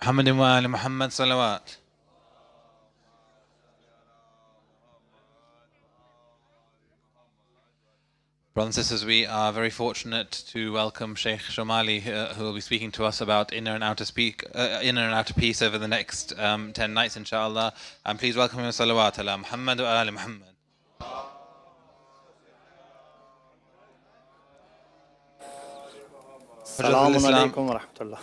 محمد وآل محمد صلوات. Brothers and sisters, we are very fortunate to welcome Sheikh Shomali, who will be speaking to us about inner and outer peace over the next 10 nights, inshallah. And please welcome him, salawat ala Muhammad wa ali Muhammad. Assalamu alaikum wa rahmatullah.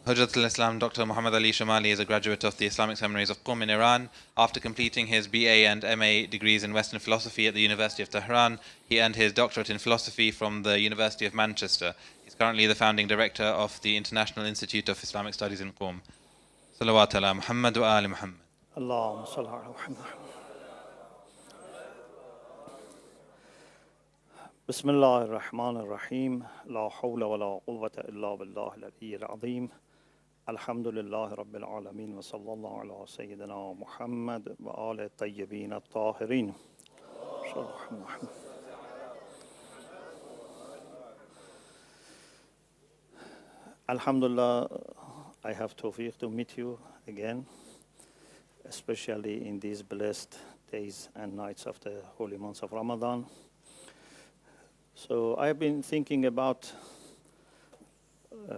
Hujjat al-Islam Dr. Muhammad Ali Shomali is a graduate of the Islamic Seminaries of Qom in Iran. After completing his BA and MA degrees in Western philosophy at the University of Tehran, he earned his doctorate in philosophy from the University of Manchester. He's currently the founding director of the International Institute of Islamic Studies in Qom. Salawat ala Muhammad wa ali Muhammad. Allahumma salli ala Muhammad. Bismillah ar-Rahman ar-Rahim. La hawla wa la quwwata illa billah al-aliyyil azim. Alhamdulillah Rabbil Alameen wa sallallahu ala Sayyidina Muhammad wa ala tayyibin at-tahirin. Alhamdulillah, I have tawfiq to meet you again, especially in these blessed days and nights of the holy months of Ramadan. So I've been thinking about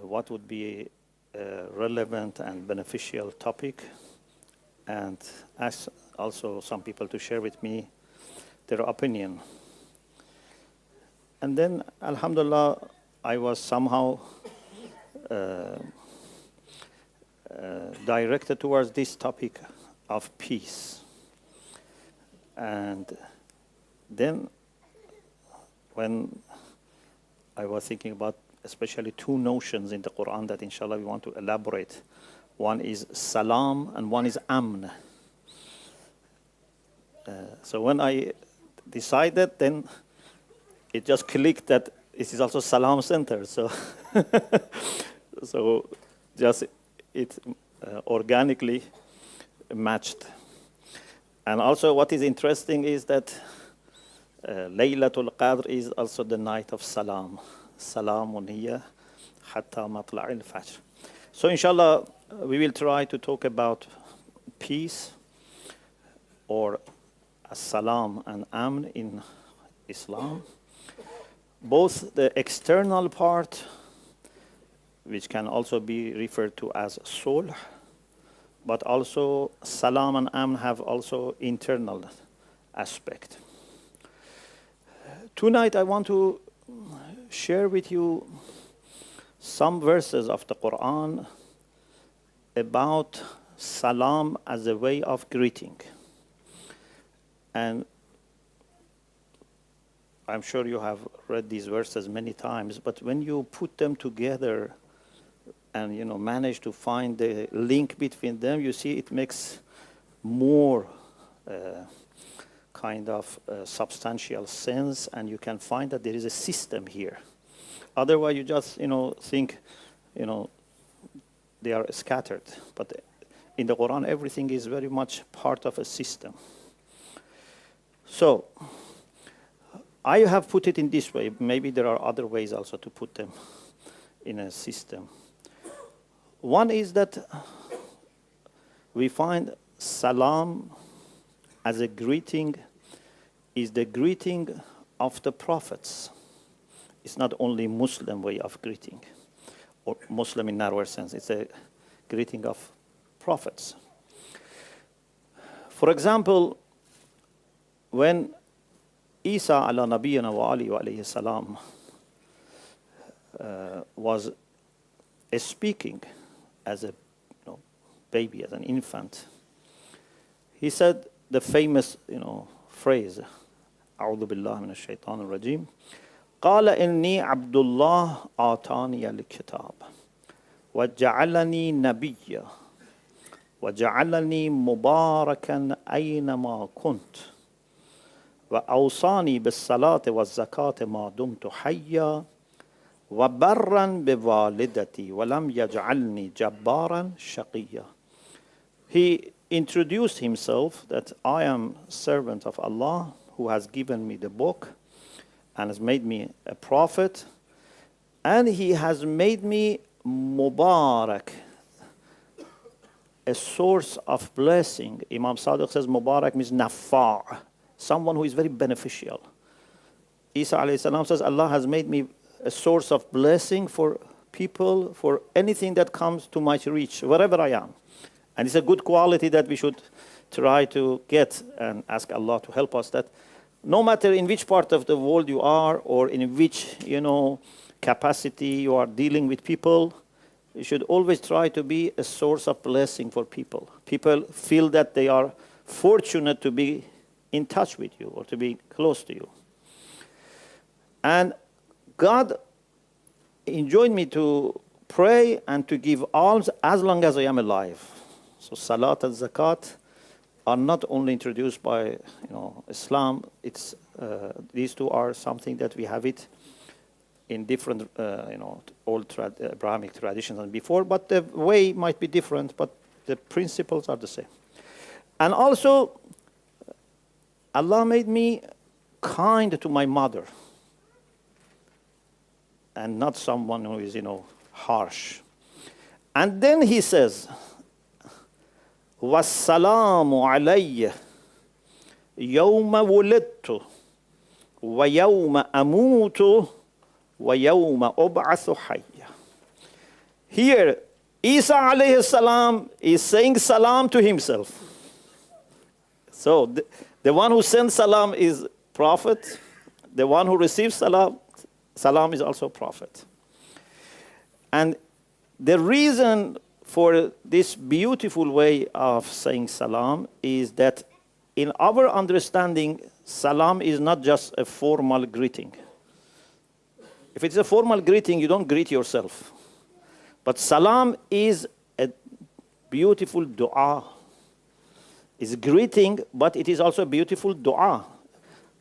what would be a relevant and beneficial topic, and ask also some people to share with me their opinion. And then, alhamdulillah, I was somehow directed towards this topic of peace. And then when I was thinking about especially two notions in the Quran that inshallah we want to elaborate. One is salam and one is amn. So when I decided, then it just clicked that it is also salam center. So, so just it organically matched. And also what is interesting is that Laylatul Qadr is also the night of salam. Salamun hiya hatta matla'il fajr. So inshallah, we will try to talk about peace or as-salam and amn in Islam. Both the external part, which can also be referred to as sulh, but also salam and amn have also internal aspect. Tonight I want to share with you some verses of the Quran about salam as a way of greeting. And I'm sure you have read these verses many times, but when you put them together and manage to find the link between them, you see it makes more kind of substantial sense, and you can find that there is a system here. Otherwise, you just think they are scattered. But in the Quran, everything is very much part of a system. So I have put it in this way. Maybe there are other ways also to put them in a system. One is that we find salam as a greeting is the greeting of the prophets. It's not only Muslim way of greeting, or Muslim in narrower sense. It's a greeting of prophets. For example, when Isa ala nabiyyina wa alihi wa alayhi salam was speaking as a baby, as an infant, he said the famous phrase, أعوذ بالله من الشيطان الرجيم قال إني عبد الله آتاني الكتاب وجعلني نبيا وجعلني مباركا أينما كنت وأوصاني بالصلاة والزكاة ما دمت حيا وبرا بوالدتي ولم يجعلني جبارا شقيا. he introduced himself that I am servant of Allah who has given me the book and has made me a prophet, and he has made me Mubarak, a source of blessing. Imam Sadiq says Mubarak means Nafa', someone who is very beneficial. Isa alayhi salam says Allah has made me a source of blessing for people, for anything that comes to my reach, wherever I am. And it's a good quality that we should try to get and ask Allah to help us, that no matter in which part of the world you are or in which, capacity you are dealing with people, you should always try to be a source of blessing for people. People feel that they are fortunate to be in touch with you or to be close to you. And God enjoined me to pray and to give alms as long as I am alive. So salat and zakat are not only introduced by Islam. It's these two are something that we have it in different old Abrahamic traditions than before, but the way might be different, but the principles are the same. And also, Allah made me kind to my mother, and not someone who is harsh. And then he says, وَالسَّلَامُ عَلَيَّ يَوْمَ وُلِدْتُ وَيَوْمَ أَمُوتُ وَيَوْمَ أُبْعَثُ حَيًّا. Here, Isa alayhi salam is saying salam to himself. So the one who sends salam is prophet. The one who receives salam is also prophet. And the reason for this beautiful way of saying salam is that in our understanding, salam is not just a formal greeting. If it's a formal greeting, you don't greet yourself. But salam is a beautiful dua. It's greeting, but it is also a beautiful dua.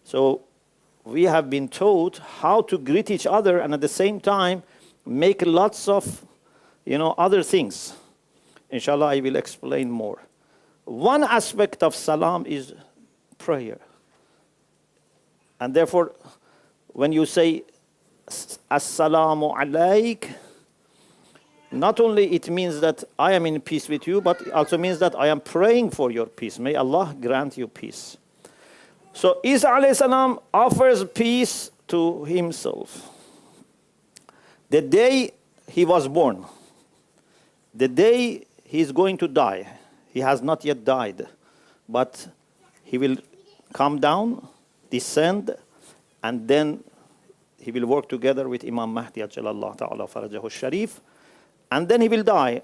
So we have been taught how to greet each other and at the same time make lots of other things. Inshallah, I will explain more. One aspect of salam is prayer. And therefore, when you say Assalamu alayk, not only it means that I am in peace with you, but it also means that I am praying for your peace. May Allah grant you peace. So Isa alayhi salam offers peace to himself. The day he was born, the day he is going to die, he has not yet died, but he will come down, descend, and then he will work together with Imam Mahdi Ajjalallahu Ta'ala Farajahu Sharif, and then he will die.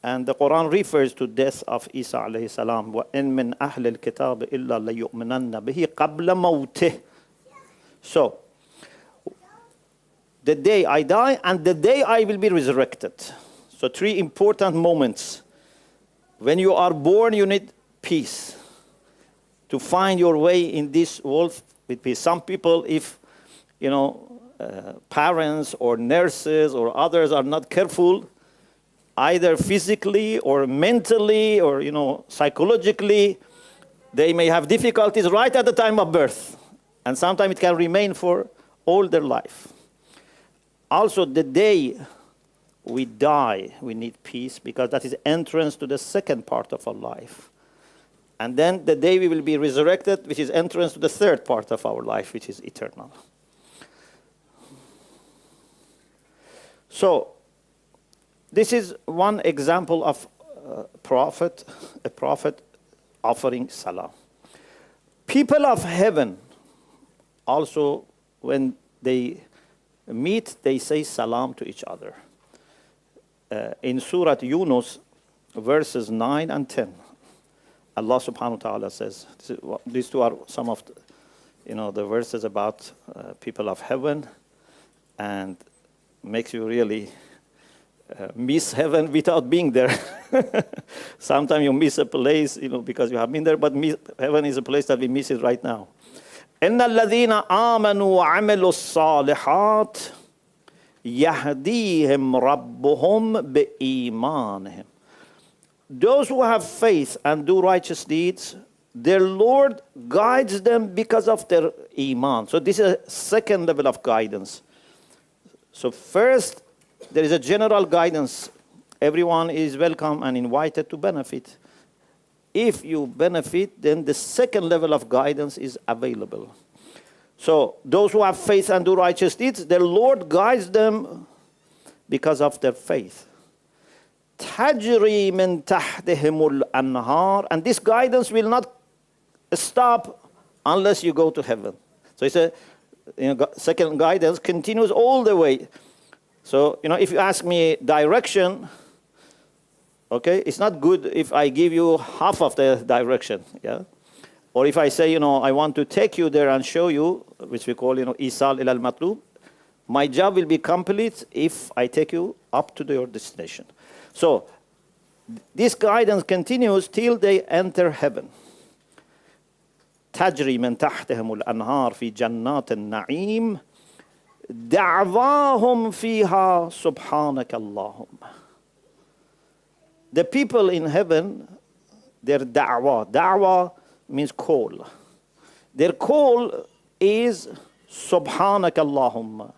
And the Quran refers to death of Isa alayhi salam. وَإِن مِّنْ أَهْلِ الْكِتَابِ إِلَّا لَيُؤْمِنَنَّ بِهِ قَبْلَ مَوْتِهِ. So, the day I die and the day I will be resurrected. So 3 important moments. When you are born, you need peace. To find your way in this world with peace. Some people, if parents or nurses or others are not careful, either physically or mentally or psychologically, they may have difficulties right at the time of birth, and sometimes it can remain for all their life. Also, the day we die, we need peace, because that is entrance to the second part of our life. And then the day we will be resurrected, which is entrance to the third part of our life, which is eternal. So, this is one example of a prophet offering salam. People of heaven also, when they meet, they say salam to each other. In Surah Yunus, verses 9 and 10, Allah subhanahu wa ta'ala says, these two are some of the verses about people of heaven, and makes you really miss heaven without being there. Sometimes you miss a place, because you have been there, but heaven is a place that we miss it right now. إِنَّ الَّذِينَ آمَنُوا وَعَمِلُوا الصَّالِحَاتِ يَهْدِيهِمْ رَبُّهُمْ بِإِيمَانِهِمْ. those who have faith and do righteous deeds, their Lord guides them because of their iman. So this is a second level of guidance. So first, there is a general guidance. Everyone is welcome and invited to benefit. If you benefit, then the second level of guidance is available. So those who have faith and do righteous deeds, their Lord guides them because of their faith. تَجْرِي مِن تَحْتِهِمُ الْأَنْهَارِ. And this guidance will not stop unless you go to heaven. So it's a second guidance continues all the way. So, if you ask me direction, okay, it's not good if I give you half of the direction, yeah? Or if I say, I want to take you there and show you, which we call, Isal ila al-matlub, my job will be complete if I take you up to your destination. So, this guidance continues till they enter heaven. تجري من تحتهم الأنهار في جنات النعيم دعواهم فيها سبحانك اللهم. The people in heaven, their da'wah means call. Their call is Subhanak Allahumma.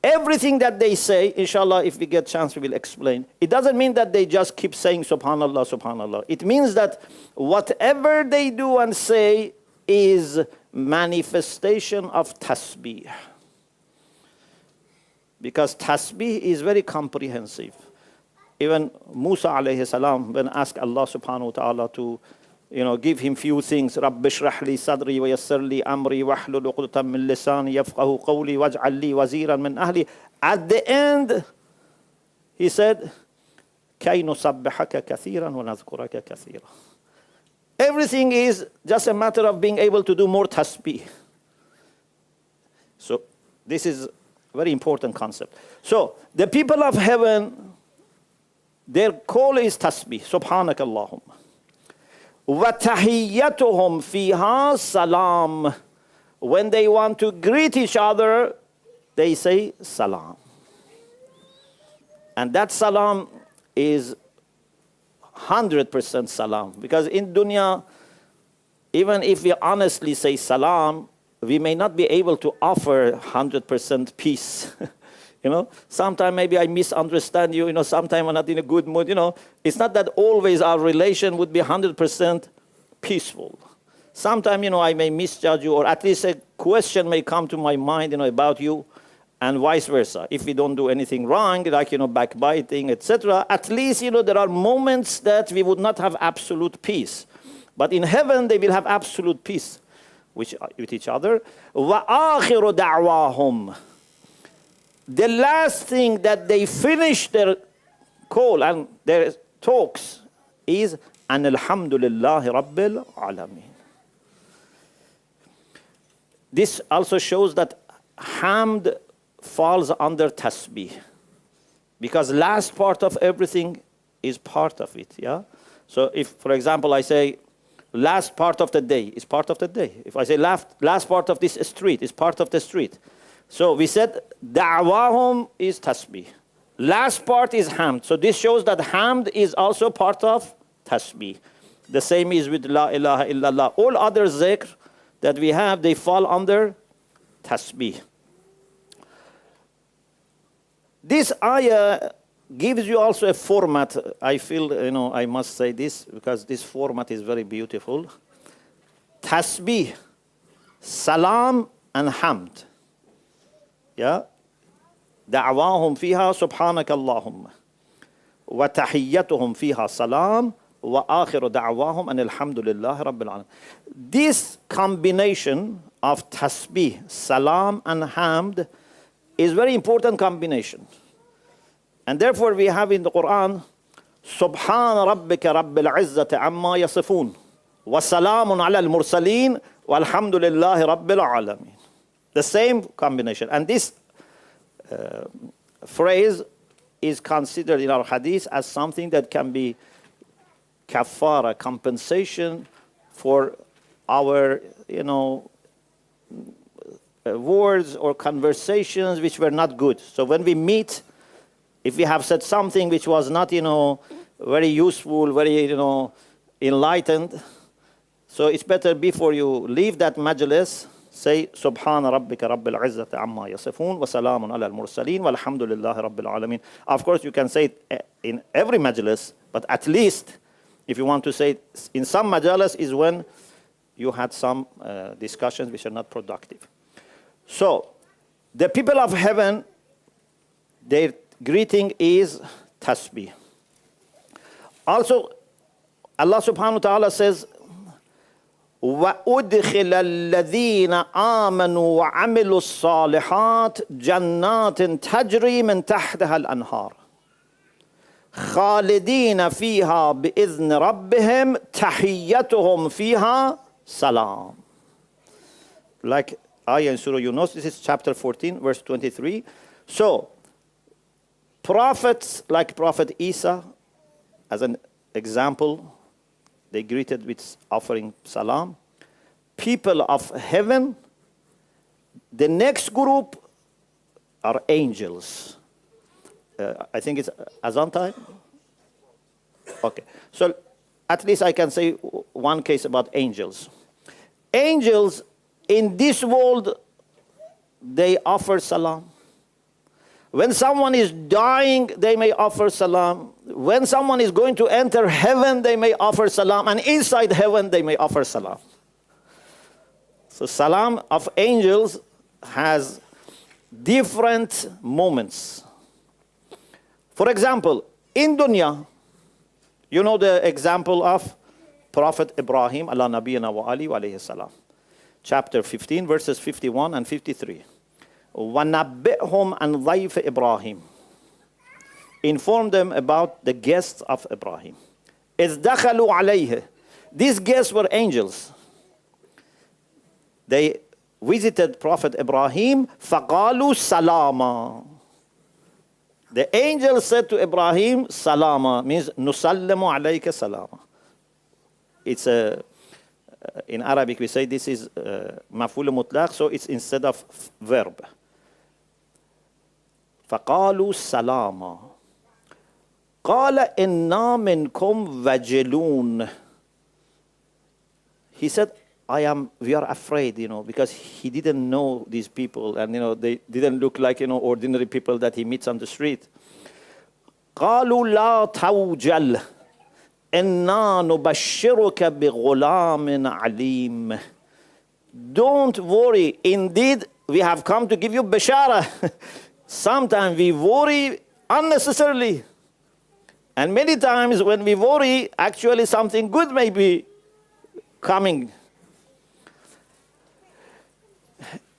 Everything that they say, inshallah, if we get chance, we will explain. It doesn't mean that they just keep saying Subhanallah, Subhanallah. It means that whatever they do and say is manifestation of tasbih. Because tasbih is very comprehensive. Even Musa alayhi salam, when asked Allah subhanahu wa ta'ala to give him few things, رَبِّ اشْرَحْ لِي صَدْرِي وَيَسِّرْ لِي أَمْرِي وَاحْلُلْ عُقْدَةً مِّن لِّسَانِي يَفْقَهُوا قَوْلِي وَاجْعَل لِّي وَزِيرًا مِّنْ أَهْلِي. At the end, he said, كَيْ نُسَبِّحَكَ كَثِيرًا وَنَذْكُرَكَ كَثِيرًا. Everything is just a matter of being able to do more tasbih. So this is a very important concept. So the people of heaven, their call is tasbih, Subhanak Allahumma. وَتَحِيَّتُهُمْ فِيهَا salam. When they want to greet each other, they say salam. And that salam is 100% salam. Because in dunya, even if we honestly say salam, we may not be able to offer 100% peace. Sometimes maybe I misunderstand you, sometimes I'm not in a good mood, It's not that always our relation would be 100% peaceful. Sometimes, I may misjudge you, or at least a question may come to my mind, about you, and vice versa. If we don't do anything wrong, like, backbiting, etc., at least, there are moments that we would not have absolute peace. But in heaven, they will have absolute peace with each other. وَآخِرُ دَعْوَاهُمْ. The last thing that they finish their call and their talks is an alhamdulillahi rabbil alameen. This also shows that hamd falls under tasbih, because last part of everything is part of it. Yeah. So if, for example, I say last part of the day is part of the day. If I say last part of this street is part of the street. So we said da'wahum is tasbih. Last part is hamd. So this shows that hamd is also part of tasbih. The same is with la ilaha illallah. All other zikr that we have, they fall under tasbih. This ayah gives you also a format. I feel, I must say this because this format is very beautiful. Tasbih, salam, and hamd. Yeah. دعواهم فيها سبحانك اللهم وتحيتهم فيها سلام وآخر دعواهم أن الحمد لله رب العالمين. This combination of tasbih, salam, and hamd is very important combination. And therefore we have in the Quran سبحان ربك رب العزة عما يصفون وسلام على المرسلين والحمد لله رب العالمين. The same combination. And this phrase is considered in our hadith as something that can be kafara, compensation for our, words or conversations which were not good. So when we meet, if we have said something which was not, very useful, very, enlightened. So it's better before you leave that majlis, say, Subhana rabbika rabbil izzati amma yasifun wa salamun ala al-mursaleen walhamdulillahi rabbil alameen. Of course, you can say it in every majlis, but at least if you want to say it in some majalis is when you had some discussions which are not productive. So, the people of heaven, their greeting is tasbih. Also, Allah subhanahu wa ta'ala says, وَأُدْخِلَ الَّذِينَ آمَنُوا وَعَمِلُوا الصَّالِحَاتِ جَنَّاتٍ تَجْرِي مِنْ تَحْتِهَا الْأَنْهَارِ خَالِدِينَ فِيهَا بِإِذْنِ رَبِّهِمْ تَحِيَّتُهُمْ فِيهَا سَلَامٌ. Like ayah in Surah Yunus, this is chapter 14, verse 23. So, prophets like Prophet Isa, as an example, they greeted with offering salam. People of heaven, the next group are angels. I think it's Azan time? Okay. So at least I can say one case about angels. Angels in this world, they offer salam. When someone is dying, they may offer salam. When someone is going to enter heaven, they may offer salam. And inside heaven, they may offer salam. So salam of angels has different moments. For example, in dunya, you know the example of Prophet Ibrahim, ala nabiyina wa ali wa alayhi salam. Chapter 15, verses 51 and 53. وَنَبِّئْهُمْ عَنْ ضَيْفِ إِبْرَاهِيمَ. Inform them about the guests of Ibrahim. إِذْ دَخَلُوا عَلَيْهِ. These guests were angels. They visited Prophet Ibrahim. فَقَالُوا سَلَامًا. The angel said to Ibrahim, Salama, means نُسَلِّمُ عَلَيْكَ سَلَامًا. It's in Arabic we say this is maf'ul mutlaq, so it's instead of verb. فَقَالُوا سَلَامًا قَالَ إِنَّا مِنْكُمْ وَجِلُونَ. He said, we are afraid, because he didn't know these people, and they didn't look like ordinary people that he meets on the street. قَالُوا لَا تَوْجَلْ إِنَّا نُبَشِّرُكَ بِغُلَامٍ عَلِيمٍ. Don't worry, indeed we have come to give you bashara. Sometimes we worry unnecessarily. And many times when we worry, actually something good may be coming.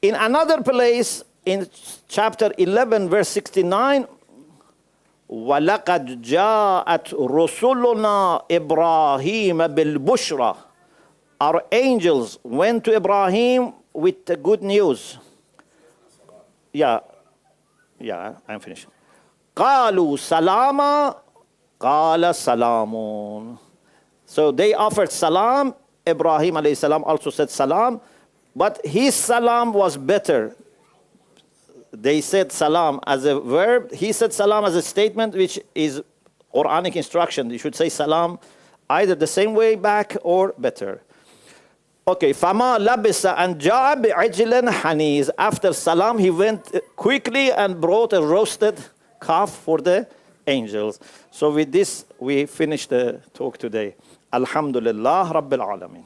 In another place, in chapter 11, verse 69, وَلَقَدْ جَاءَتْ رُسُلُنَا إِبْرَاهِيمَ بِالْبُشْرَى. Our angels went to Ibrahim with the good news. Yeah, I'm finished. قَالُوا سَلَامًا قَالَ سَلَامٌ. So they offered salam. Ibrahim alayhi salam also said salam. But his salam was better. They said salam as a verb. He said salam as a statement, which is Quranic instruction. You should say salam either the same way back or better. Okay, فَمَا لَبِسَ أَنْ جَاءَ بِعِجْلٍ حَنِيذٍ. After salam, he went quickly and brought a roasted calf for the angels. So with this, we finish the talk today. Alhamdulillah Rabbil Alameen.